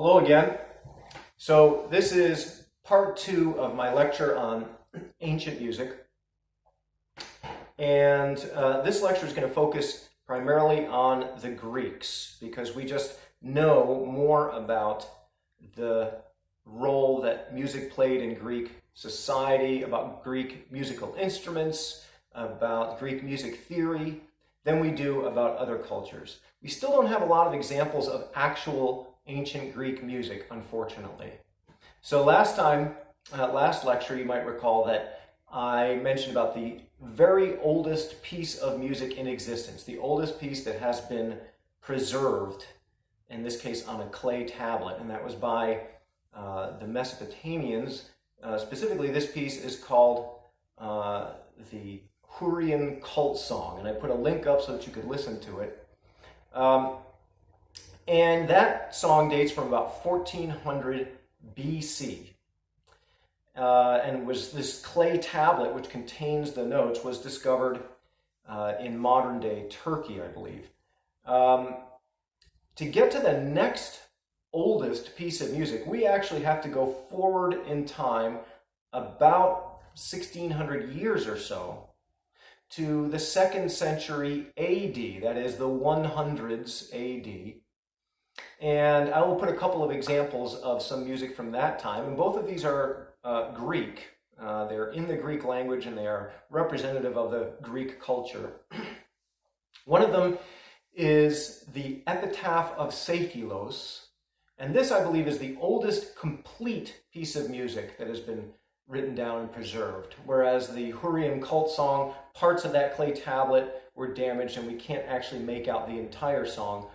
Hello again. So this is part two of my lecture on ancient music. And this lecture is going to focus primarily on the Greeks because we just know more about the role that music played in Greek society, about Greek musical instruments, about Greek music theory, than we do about other cultures. We still don't have a lot of examples of actual ancient Greek music, unfortunately. So last lecture, you might recall that I mentioned about the very oldest piece of music in existence, the oldest piece that has been preserved, in this case on a clay tablet, and that was by the Mesopotamians. Specifically, this piece is called the Hurrian Cult Song, and I put a link up so that you could listen to it. And that song dates from about 1400 BC. And was this clay tablet, which contains the notes, was discovered in modern day Turkey, I believe. To get to the next oldest piece of music, we actually have to go forward in time about 1600 years or so to the 2nd century AD, that is the 100s AD. And I will put a couple of examples of some music from that time, and both of these are Greek. They're in the Greek language and they are representative of the Greek culture. One of them is the Epitaph of Seikilos, and this, I believe, is the oldest complete piece of music that has been written down and preserved, whereas the Hurrian Cult Song, parts of that clay tablet were damaged and we can't actually make out the entire song.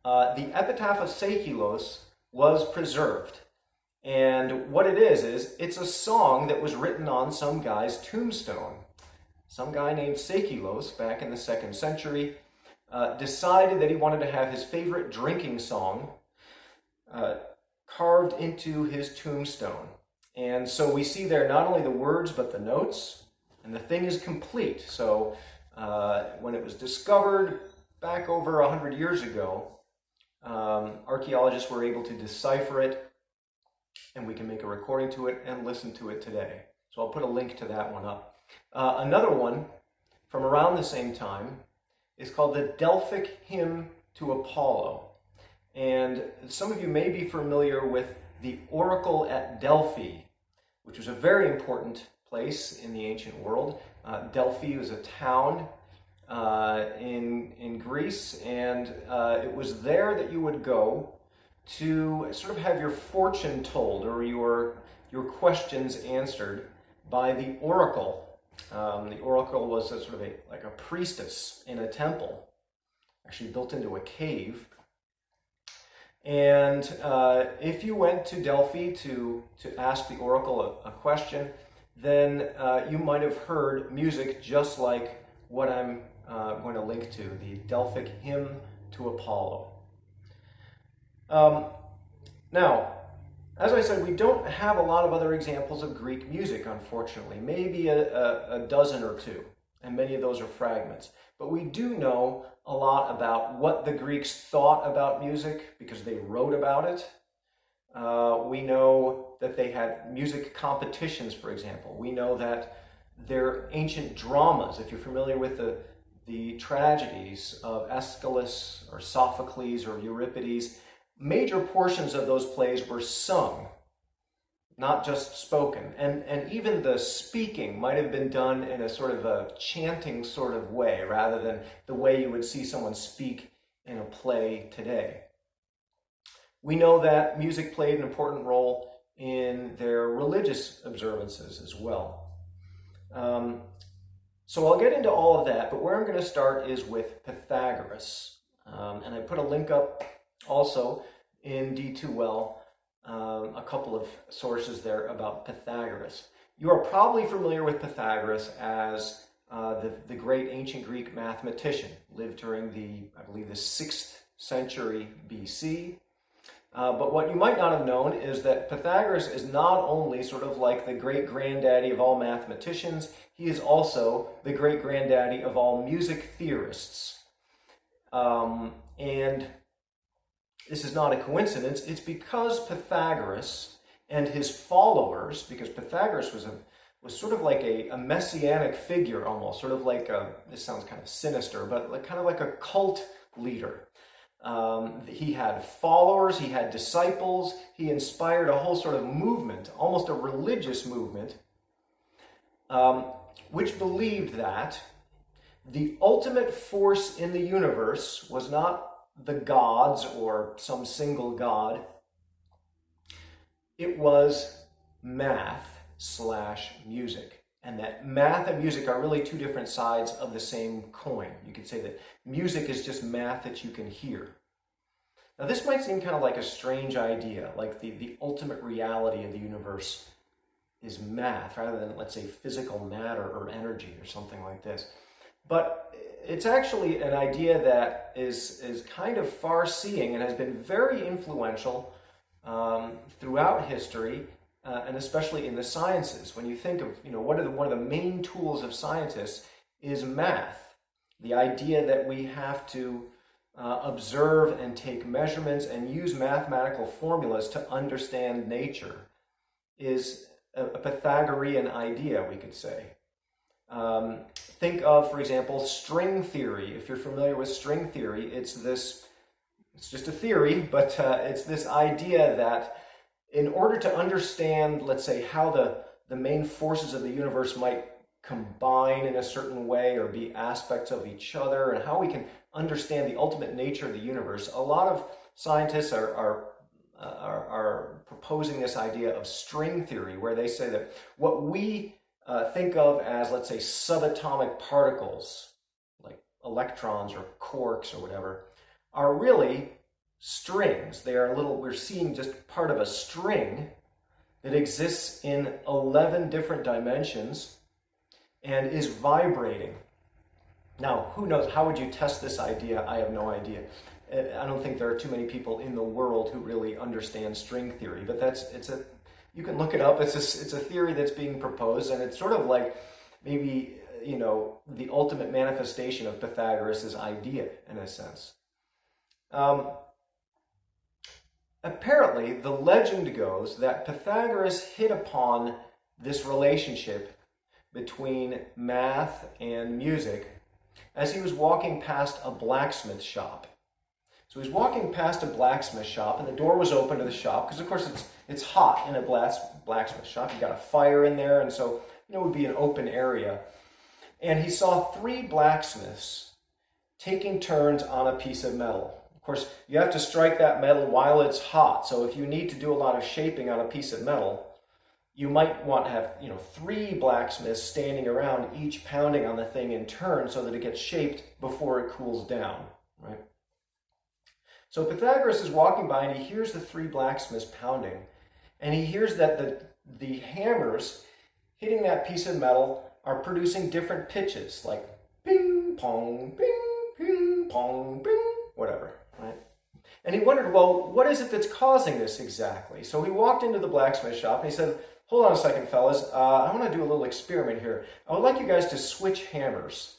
The Epitaph of Seikilos was preserved, and what it is it's a song that was written on some guy's tombstone. Some guy named Seikilos, back in the 2nd century, decided that he wanted to have his favorite drinking song carved into his tombstone. And so we see there not only the words, but the notes, and the thing is complete. So when it was discovered back over 100 years ago, archaeologists were able to decipher it, and we can make a recording to it and listen to it today. So I'll put a link to that one up. Another one from around the same time is called the Delphic Hymn to Apollo. And some of you may be familiar with the Oracle at Delphi, which was a very important place in the ancient world. Delphi was a town in Greece, and it was there that you would go to sort of have your fortune told or your questions answered by the oracle. The oracle was like a priestess in a temple, actually built into a cave. And if you went to Delphi to ask the oracle a question, then you might have heard music just like what I'm going to link to, the Delphic Hymn to Apollo. Now, as I said, we don't have a lot of other examples of Greek music, unfortunately, maybe a dozen or two, and many of those are fragments. But we do know a lot about what the Greeks thought about music because they wrote about it. We know that they had music competitions, for example. We know that their ancient dramas, if you're familiar with the tragedies of Aeschylus or Sophocles or Euripides, major portions of those plays were sung, not just spoken. And even the speaking might have been done in a sort of a chanting sort of way, rather than the way you would see someone speak in a play today. We know that music played an important role in their religious observances as well. So I'll get into all of that, but where I'm going to start is with Pythagoras. And I put a link up also in D2Well, a couple of sources there about Pythagoras. You are probably familiar with Pythagoras as the great ancient Greek mathematician, lived during I believe the 6th century BC. But what you might not have known is that Pythagoras is not only sort of like the great-granddaddy of all mathematicians, he is also the great-granddaddy of all music theorists. And this is not a coincidence. It's because Pythagoras and his followers, because Pythagoras was sort of like a messianic figure almost, sort of like this sounds kind of sinister, but kind of like a cult leader. He had followers, he had disciples, he inspired a whole sort of movement, almost a religious movement, which believed that the ultimate force in the universe was not the gods or some single god. It was math/music. And that math and music are really two different sides of the same coin. You could say that music is just math that you can hear. Now this might seem kind of like a strange idea, like the ultimate reality of the universe is math rather than, let's say, physical matter or energy or something like this. But it's actually an idea that is kind of far-seeing and has been very influential throughout history, and especially in the sciences. When you think of, one of the main tools of scientists is math. The idea that we have to observe and take measurements and use mathematical formulas to understand nature is a Pythagorean idea, we could say. Think of, for example, string theory. If you're familiar with string theory, it's just a theory, but it's this idea that in order to understand, let's say, how the main forces of the universe might combine in a certain way or be aspects of each other, and how we can understand the ultimate nature of the universe, a lot of scientists are proposing this idea of string theory, where they say that what we think of as, let's say, subatomic particles, like electrons or quarks or whatever, are really strings. We're seeing just part of a string that exists in 11 different dimensions and is vibrating. Now, who knows, how would you test this idea? I have no idea. I don't think there are too many people in the world who really understand string theory, but you can look it up. It's a theory that's being proposed, and it's sort of like maybe, the ultimate manifestation of Pythagoras' idea in a sense. Apparently, the legend goes that Pythagoras hit upon this relationship between math and music as he was walking past a blacksmith shop. So he's walking past a blacksmith shop, and the door was open to the shop, because of course it's hot in a blacksmith shop. You got a fire in there, and so it would be an open area. And he saw 3 blacksmiths taking turns on a piece of metal. Of course, you have to strike that metal while it's hot. So if you need to do a lot of shaping on a piece of metal, you might want to have 3 blacksmiths standing around, each pounding on the thing in turn so that it gets shaped before it cools down, right? So Pythagoras is walking by and he hears the 3 blacksmiths pounding, and he hears that the hammers hitting that piece of metal are producing different pitches, like ping, pong, ping, ping, pong, ping, whatever, right? And he wondered, well, what is it that's causing this exactly? So he walked into the blacksmith shop and he said, hold on a second, fellas, I want to do a little experiment here. I would like you guys to switch hammers,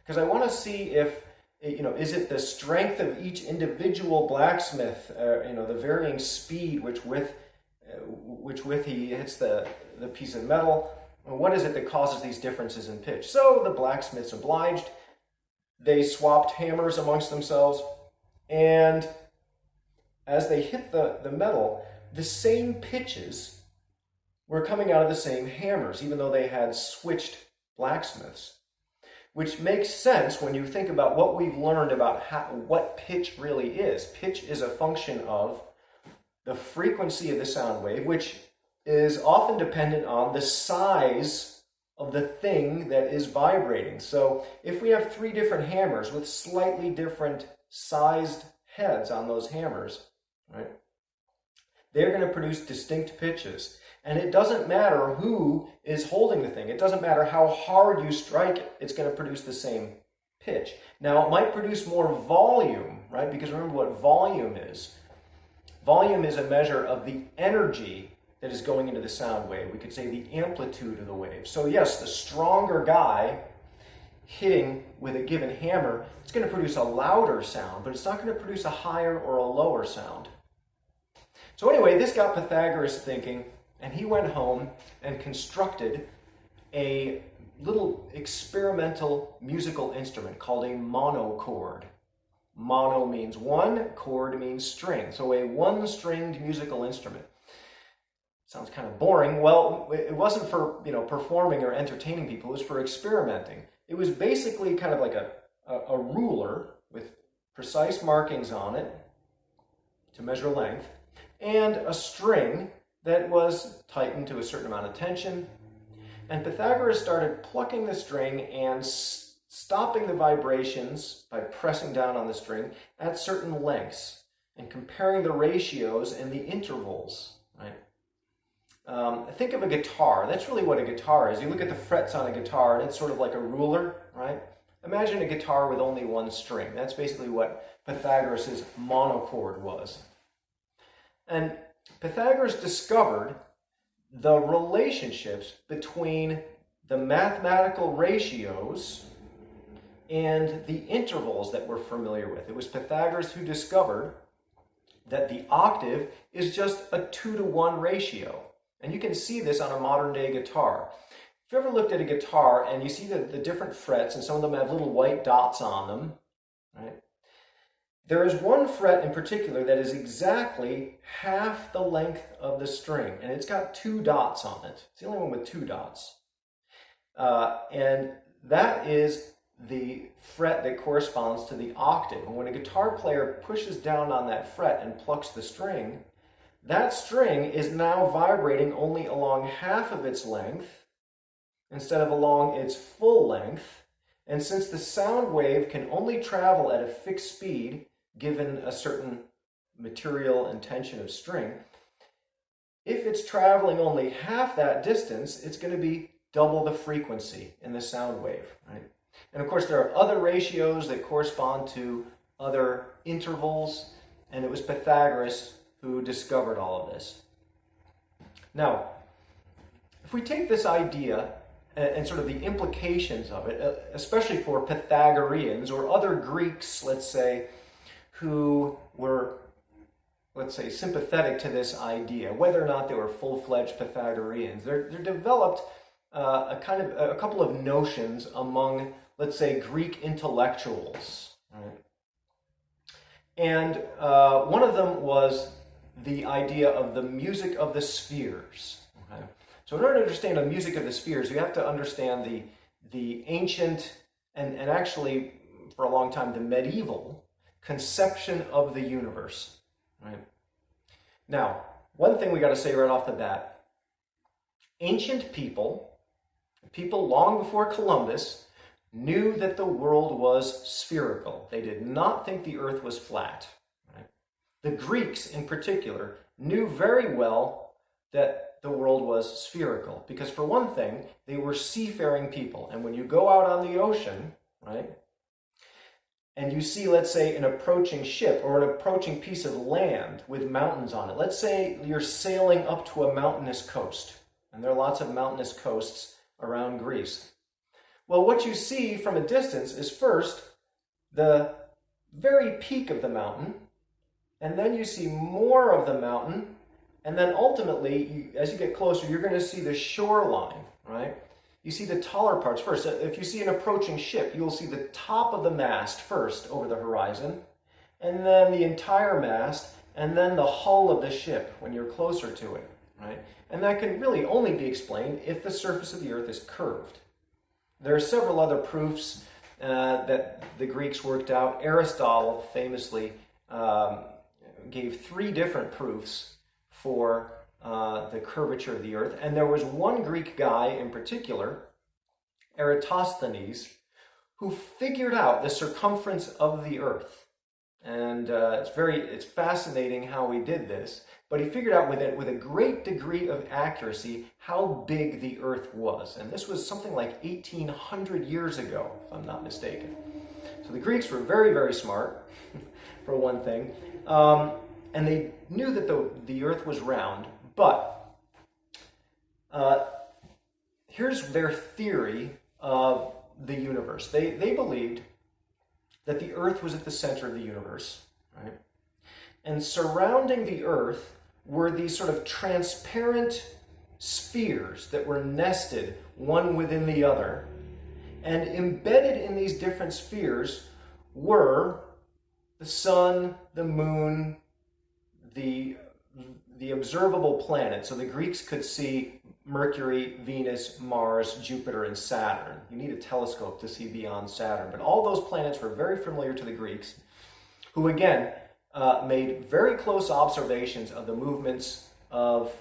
because I want to see if, is it the strength of each individual blacksmith, the varying speed which with he hits the piece of metal, what is it that causes these differences in pitch? So the blacksmiths obliged. They swapped hammers amongst themselves, and as they hit the metal, the same pitches were coming out of the same hammers, even though they had switched blacksmiths. Which makes sense when you think about what we've learned about what pitch really is. Pitch is a function of the frequency of the sound wave, which is often dependent on the size of the thing that is vibrating. So if we have 3 different hammers with slightly different sized heads on those hammers, right, they're going to produce distinct pitches. And it doesn't matter who is holding the thing. It doesn't matter how hard you strike it. It's going to produce the same pitch. Now, it might produce more volume, right? Because remember what volume is. Volume is a measure of the energy that is going into the sound wave. We could say the amplitude of the wave. So yes, the stronger guy hitting with a given hammer, it's going to produce a louder sound, but it's not going to produce a higher or a lower sound. So anyway, this got Pythagoras thinking, and he went home and constructed a little experimental musical instrument called a monochord. Mono means one, chord means string. So a one-stringed musical instrument. Sounds kind of boring. Well, it wasn't for, performing or entertaining people. It was for experimenting. It was basically kind of like a ruler with precise markings on it to measure length, and a string that was tightened to a certain amount of tension. And Pythagoras started plucking the string and stopping the vibrations by pressing down on the string at certain lengths and comparing the ratios and the intervals, right? Think of a guitar. That's really what a guitar is. You look at the frets on a guitar and it's sort of like a ruler, right? Imagine a guitar with only one string. That's basically what Pythagoras' monochord was. And Pythagoras discovered the relationships between the mathematical ratios and the intervals that we're familiar with. It was Pythagoras who discovered that the octave is just a 2-to-1 ratio. And you can see this on a modern day guitar. If you ever looked at a guitar and you see the different frets, and some of them have little white dots on them, right? There is one fret in particular that is exactly half the length of the string, and it's got 2 dots on it. It's the only one with 2 dots. And that is the fret that corresponds to the octave. And when a guitar player pushes down on that fret and plucks the string, that string is now vibrating only along half of its length instead of along its full length. And since the sound wave can only travel at a fixed speed, given a certain material and tension of string, if it's traveling only half that distance, it's going to be double the frequency in the sound wave, right? And of course, there are other ratios that correspond to other intervals, and it was Pythagoras who discovered all of this. Now, if we take this idea and sort of the implications of it, especially for Pythagoreans or other Greeks, let's say, who were, let's say, sympathetic to this idea, whether or not they were full-fledged Pythagoreans, there developed a couple of notions among, let's say, Greek intellectuals, right? And one of them was the idea of the music of the spheres. Okay? So in order to understand the music of the spheres, you have to understand the ancient and actually, for a long time, the medieval conception of the universe. Right? Now, one thing we got to say right off the bat, ancient people long before Columbus, knew that the world was spherical. They did not think the earth was flat. Right? The Greeks, in particular, knew very well that the world was spherical. Because for one thing, they were seafaring people. And when you go out on the ocean, right, and you see, let's say, an approaching ship or an approaching piece of land with mountains on it. Let's say you're sailing up to a mountainous coast. And there are lots of mountainous coasts around Greece. Well, what you see from a distance is first the very peak of the mountain, and then you see more of the mountain, and then ultimately, as you get closer, you're going to see the shoreline, right? You see the taller parts first. If you see an approaching ship, you'll see the top of the mast first over the horizon, and then the entire mast, and then the hull of the ship when you're closer to it, right? And that can really only be explained if the surface of the earth is curved. There are several other proofs that the Greeks worked out. Aristotle famously gave 3 different proofs for the curvature of the earth. And there was one Greek guy in particular, Eratosthenes, who figured out the circumference of the earth. And it's fascinating how he did this. But he figured out with a great degree of accuracy how big the earth was. And this was something like 1,800 years ago, if I'm not mistaken. So the Greeks were very, very smart, for one thing. And they knew that the earth was round. But here's their theory of the universe. They believed that the earth was at the center of the universe, right? And surrounding the earth were these sort of transparent spheres that were nested one within the other. And embedded in these different spheres were the sun, the moon, the observable planets. So the Greeks could see Mercury, Venus, Mars, Jupiter, and Saturn. You need a telescope to see beyond Saturn. But all those planets were very familiar to the Greeks, who again made very close observations of the movements of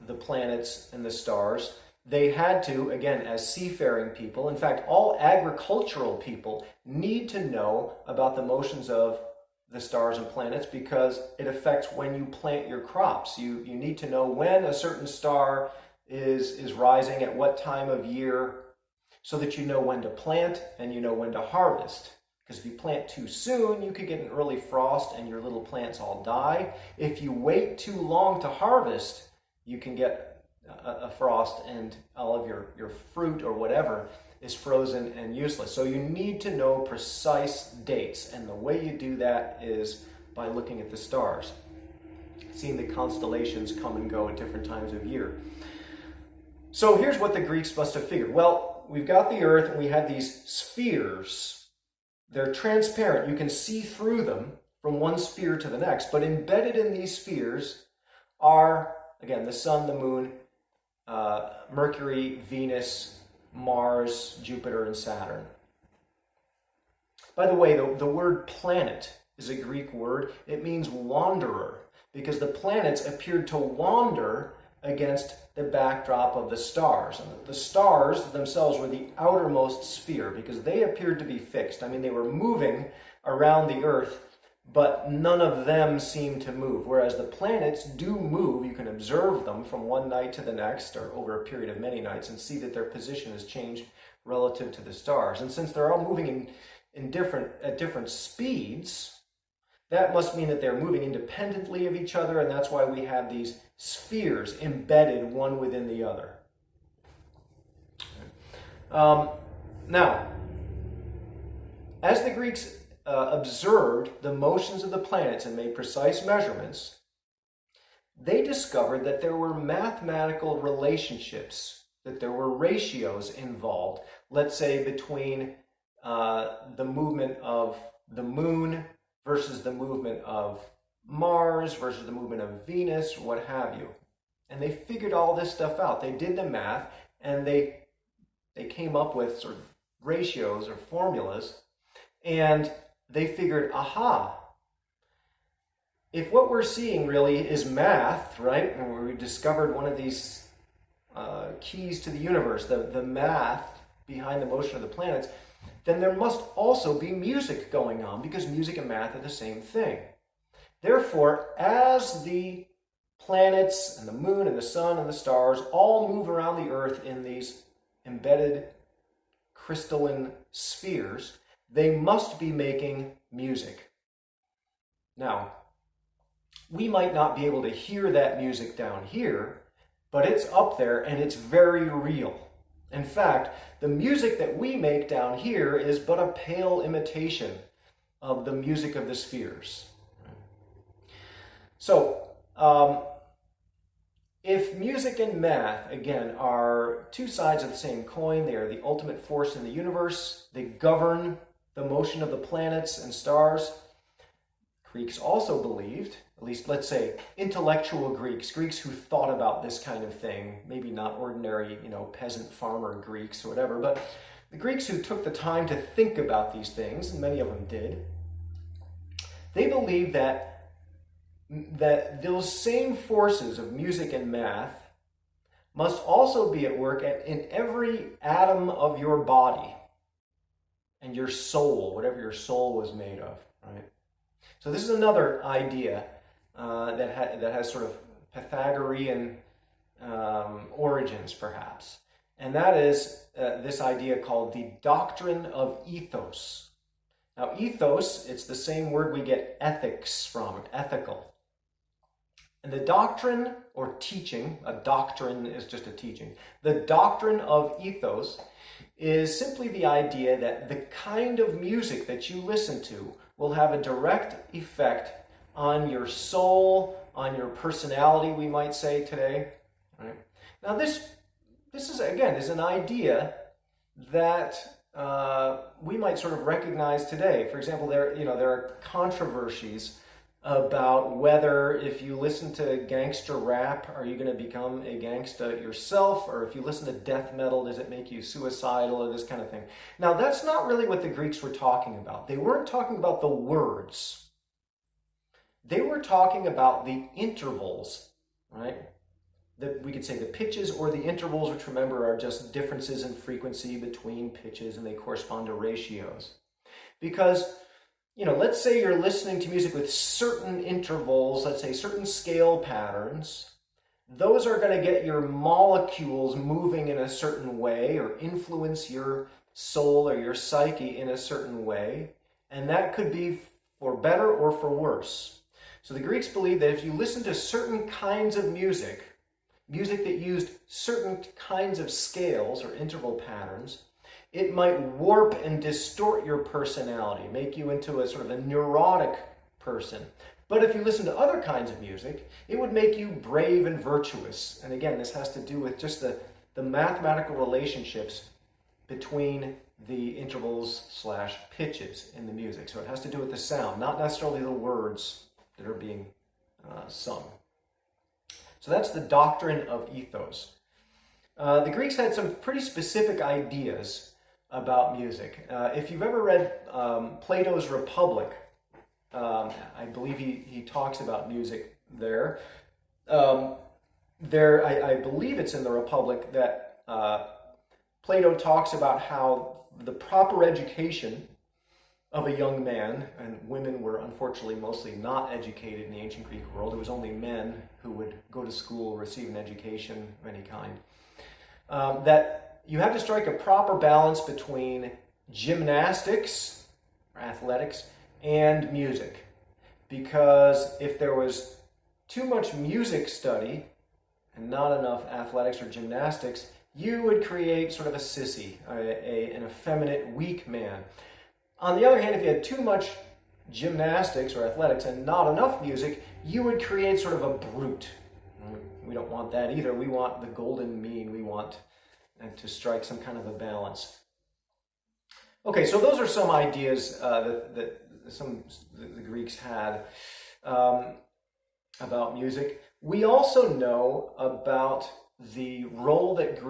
the planets and the stars. They had to, again, as seafaring people, in fact, all agricultural people need to know about the motions of the stars and planets because it affects when you plant your crops. You need to know when a certain star is rising at what time of year so that you know when to plant and you know when to harvest. Because if you plant too soon, you could get an early frost and your little plants all die. If you wait too long to harvest, you can get a frost and all of your fruit or whatever is frozen and useless. So you need to know precise dates, and the way you do that is by looking at the stars, seeing the constellations come and go at different times of year. So here's what the Greeks must have figured. Well, we've got the earth and we have these spheres. They're transparent. You can see through them from one sphere to the next, but embedded in these spheres are, again, the sun, the moon, Mercury, Venus, Mars, Jupiter, and Saturn. By the way, the word planet is a Greek word. It means wanderer, because the planets appeared to wander against the backdrop of the stars. And the stars themselves were the outermost sphere because they appeared to be fixed. I mean, they were moving around the earth, but none of them seemed to move. Whereas the planets do move. You can observe them from one night to the next or over a period of many nights and see that their position has changed relative to the stars. And since they're all moving at different speeds, that must mean that they're moving independently of each other, and that's why we have these spheres embedded one within the other. Now, as the Greeks observed the motions of the planets and made precise measurements, they discovered that there were mathematical relationships, that there were ratios involved, let's say between the movement of the moon versus the movement of Mars versus the movement of Venus, what have you. And they figured all this stuff out. They did the math and they came up with sort of ratios or formulas, and they figured, aha, if what we're seeing really is math, right, and we discovered one of these keys to the universe, the math behind the motion of the planets, then there must also be music going on, because music and math are the same thing. Therefore, as the planets and the moon and the sun and the stars all move around the earth in these embedded crystalline spheres, they must be making music. Now, we might not be able to hear that music down here, but it's up there and it's very real. In fact, the music that we make down here is but a pale imitation of the music of the spheres. So, if music and math, again, are two sides of the same coin, they are the ultimate force in the universe, they govern the motion of the planets and stars, Greeks also believed, at least let's say intellectual Greeks who thought about this kind of thing, maybe not ordinary, peasant farmer Greeks or whatever, but the Greeks who took the time to think about these things, and many of them did, they believed that those same forces of music and math must also be at work in every atom of your body and your soul, whatever your soul was made of, right? So this is another idea that has sort of Pythagorean origins, perhaps. And that is this idea called the doctrine of ethos. Now, ethos, it's the same word we get ethics from, ethical. And the doctrine or teaching, a doctrine is just a teaching, the doctrine of ethos is simply the idea that the kind of music that you listen to will have a direct effect on your soul, on your personality, we might say today. Right? Now this is, again, is an idea that we might sort of recognize today. For example, there are controversies about whether if you listen to gangster rap, are you going to become a gangsta yourself? Or if you listen to death metal, does it make you suicidal, or this kind of thing? Now, that's not really what the Greeks were talking about. They weren't talking about the words. They were talking about the intervals, right? We could say the pitches or the intervals, which, remember, are just differences in frequency between pitches, and they correspond to ratios. Because, let's say you're listening to music with certain intervals, let's say certain scale patterns. Those are going to get your molecules moving in a certain way or influence your soul or your psyche in a certain way. And that could be for better or for worse. So the Greeks believed that if you listen to certain kinds of music that used certain kinds of scales or interval patterns, it might warp and distort your personality, make you into a sort of a neurotic person. But if you listen to other kinds of music, it would make you brave and virtuous. And again, this has to do with just the mathematical relationships between the intervals/pitches in the music. So it has to do with the sound, not necessarily the words that are being sung. So that's the doctrine of ethos. The Greeks had some pretty specific ideas about music. If you've ever read Plato's Republic, I believe he talks about music there. I believe it's in the Republic that Plato talks about how the proper education of a young man, and women were unfortunately mostly not educated in the ancient Greek world. It was only men who would go to school, receive an education of any kind. That you have to strike a proper balance between gymnastics, or athletics, and music. Because if there was too much music study and not enough athletics or gymnastics, you would create sort of a sissy, an effeminate, weak man. On the other hand, if you had too much gymnastics or athletics and not enough music, you would create sort of a brute. We don't want that either. We want the golden mean. We want to strike some kind of a balance. Okay, so those are some ideas that the Greeks had about music. We also know about the role that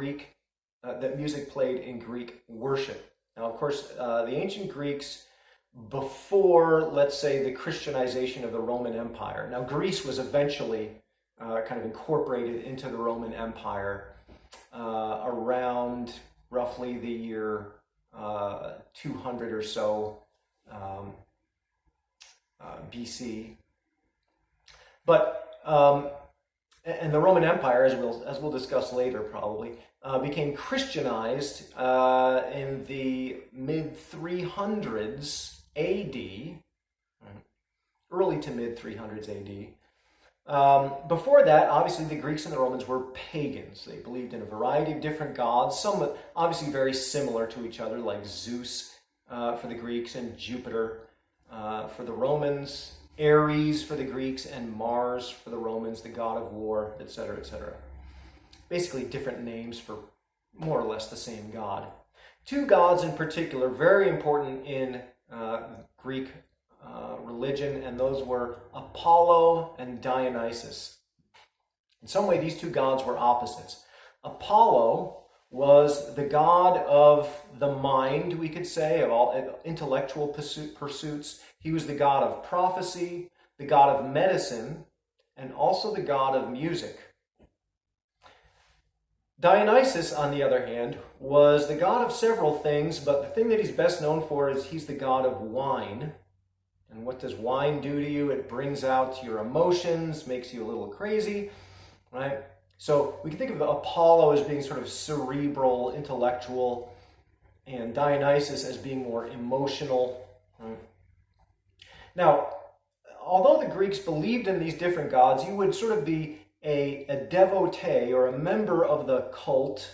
music played in Greek worship. Now, of course, the ancient Greeks, before, let's say, the Christianization of the Roman Empire. Now, Greece was eventually kind of incorporated into the Roman Empire around roughly the year 200 or so BC. But and the Roman Empire, as we'll discuss later probably, became Christianized in the mid-300s AD, early to mid-300s AD. Before that, obviously, the Greeks and the Romans were pagans. They believed in a variety of different gods, some obviously very similar to each other, like Zeus for the Greeks and Jupiter for the Romans, Ares for the Greeks, and Mars for the Romans, the god of war, etc., etc. Basically different names for more or less the same god. Two gods in particular, very important in Greek religion, and those were Apollo and Dionysus. In some way, these two gods were opposites. Apollo was the god of the mind, we could say, of all intellectual pursuits. He was the god of prophecy, the god of medicine, and also the god of music. Dionysus, on the other hand, was the god of several things, but the thing that he's best known for is he's the god of wine. And what does wine do to you? It brings out your emotions, makes you a little crazy, right? So we can think of Apollo as being sort of cerebral, intellectual, and Dionysus as being more emotional. Right? Now, although the Greeks believed in these different gods, you would sort of be a devotee or a member of the cult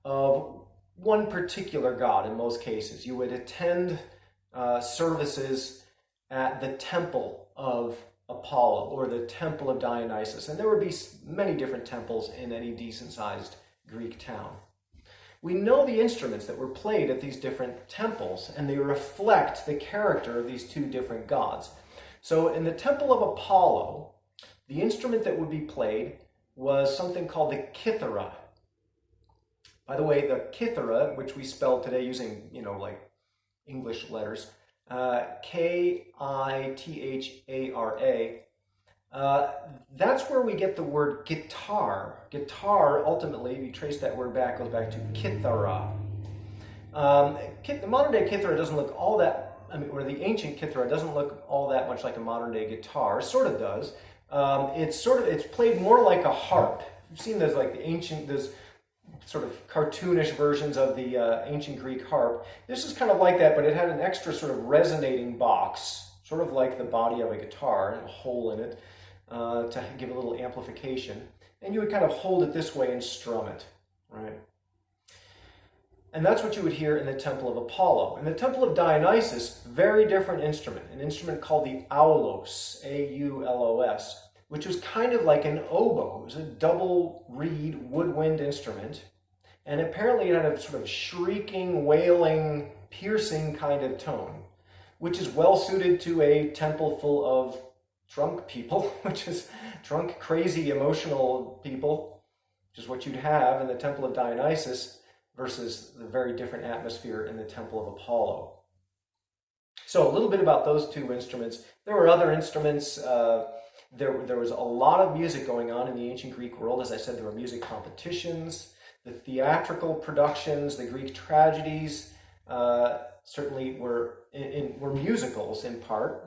of one particular god in most cases. You would attend services at the temple of Apollo or the temple of Dionysus. And there would be many different temples in any decent-sized Greek town. We know the instruments that were played at these different temples, and they reflect the character of these two different gods. So in the temple of Apollo, the instrument that would be played was something called the kithara. By the way, the kithara, which we spell today using, like English letters, K-I-T-H-A-R-A, that's where we get the word guitar. Guitar, ultimately, if you trace that word back, goes back to kithara. The modern day kithara doesn't look all that, or the ancient kithara doesn't look all that much like a modern day guitar. It sort of does. It's played more like a harp. You've seen those those sort of cartoonish versions of the ancient Greek harp. This is kind of like that, but it had an extra sort of resonating box, sort of like the body of a guitar, and a hole in it to give a little amplification. And you would kind of hold it this way and strum it, right? And that's what you would hear in the Temple of Apollo. In the Temple of Dionysus, very different instrument, an instrument called the aulos, A-U-L-O-S, which was kind of like an oboe. It was a double reed woodwind instrument. And apparently it had a sort of shrieking, wailing, piercing kind of tone, which is well suited to a temple full of drunk people, which is drunk, crazy, emotional people, which is what you'd have in the Temple of Dionysus versus the very different atmosphere in the Temple of Apollo. So a little bit about those two instruments. There were other instruments. There was a lot of music going on in the ancient Greek world. As I said, there were music competitions, the theatrical productions, the Greek tragedies certainly were musicals in part.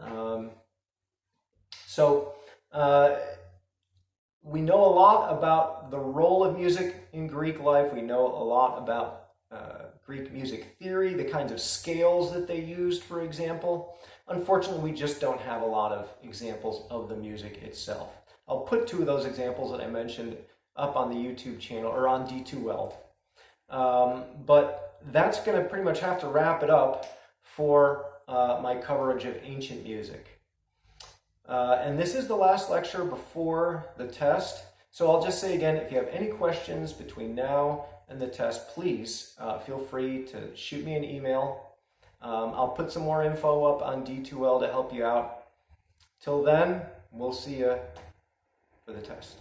We know a lot about the role of music in Greek life. We know a lot about Greek music theory, the kinds of scales that they used, for example. Unfortunately, we just don't have a lot of examples of the music itself. I'll put two of those examples that I mentioned up on the YouTube channel, or on D2L. But that's going to pretty much have to wrap it up for my coverage of ancient music. And this is the last lecture before the test. So I'll just say again, if you have any questions between now and the test, please feel free to shoot me an email. I'll put some more info up on D2L to help you out. Till then, we'll see you for the test.